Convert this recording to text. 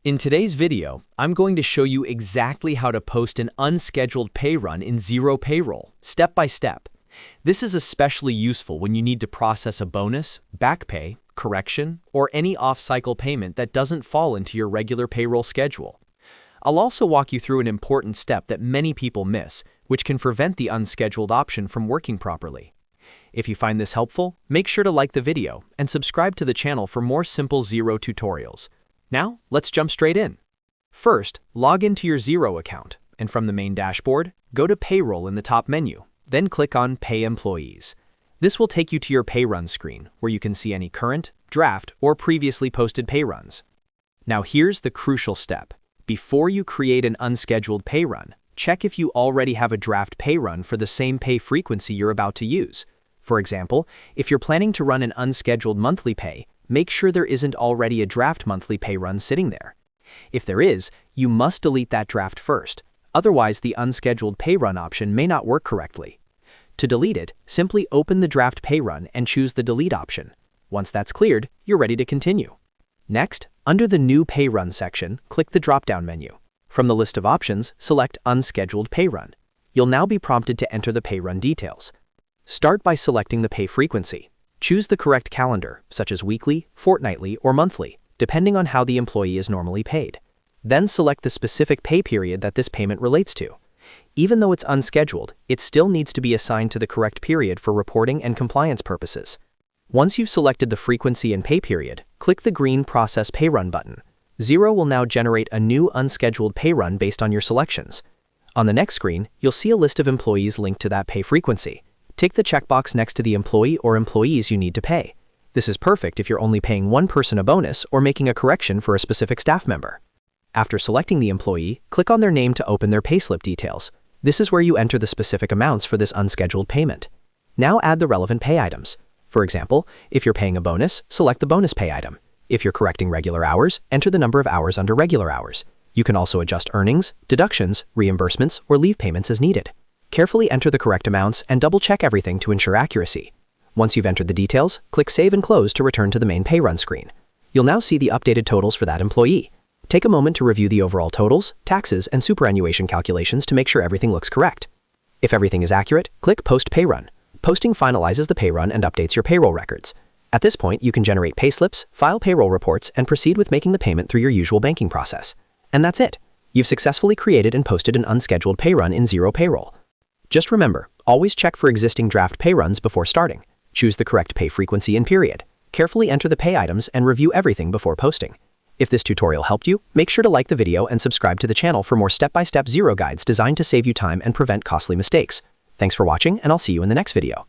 In today's video, I'm going to show you exactly how to post an unscheduled pay run in Xero Payroll, step by step. This is especially useful when you need to process a bonus, back pay, correction, or any off-cycle payment that doesn't fall into your regular payroll schedule. I'll also walk you through an important step that many people miss, which can prevent the unscheduled option from working properly. If you find this helpful, make sure to like the video and subscribe to the channel for more simple Xero tutorials. Now, let's jump straight in. First, log into your Xero account, and from the main dashboard, go to Payroll in the top menu, then click on Pay Employees. This will take you to your pay run screen, where you can see any current, draft, or previously posted pay runs. Now here's the crucial step. Before you create an unscheduled pay run, check if you already have a draft pay run for the same pay frequency you're about to use. For example, if you're planning to run an unscheduled monthly pay, make sure there isn't already a draft monthly pay run sitting there. If there is, you must delete that draft first. Otherwise, the unscheduled pay run option may not work correctly. To delete it, simply open the draft pay run and choose the delete option. Once that's cleared, you're ready to continue. Next, under the New Pay Run section, click the drop-down menu. From the list of options, select Unscheduled Pay Run. You'll now be prompted to enter the pay run details. Start by selecting the pay frequency. Choose the correct calendar, such as weekly, fortnightly, or monthly, depending on how the employee is normally paid. Then select the specific pay period that this payment relates to. Even though it's unscheduled, it still needs to be assigned to the correct period for reporting and compliance purposes. Once you've selected the frequency and pay period, click the green Process Pay Run button. Xero will now generate a new unscheduled pay run based on your selections. On the next screen, you'll see a list of employees linked to that pay frequency. Tick the checkbox next to the employee or employees you need to pay. This is perfect if you're only paying one person a bonus or making a correction for a specific staff member. After selecting the employee, click on their name to open their payslip details. This is where you enter the specific amounts for this unscheduled payment. Now add the relevant pay items. For example, if you're paying a bonus, select the bonus pay item. If you're correcting regular hours, enter the number of hours under regular hours. You can also adjust earnings, deductions, reimbursements, or leave payments as needed. Carefully enter the correct amounts and double-check everything to ensure accuracy. Once you've entered the details, click Save and Close to return to the main pay run screen. You'll now see the updated totals for that employee. Take a moment to review the overall totals, taxes, and superannuation calculations to make sure everything looks correct. If everything is accurate, click Post Pay Run. Posting finalizes the pay run and updates your payroll records. At this point, you can generate payslips, file payroll reports, and proceed with making the payment through your usual banking process. And that's it. You've successfully created and posted an unscheduled pay run in Xero Payroll. Just remember, always check for existing draft pay runs before starting. Choose the correct pay frequency and period. Carefully enter the pay items and review everything before posting. If this tutorial helped you, make sure to like the video and subscribe to the channel for more step-by-step Xero guides designed to save you time and prevent costly mistakes. Thanks for watching, and I'll see you in the next video.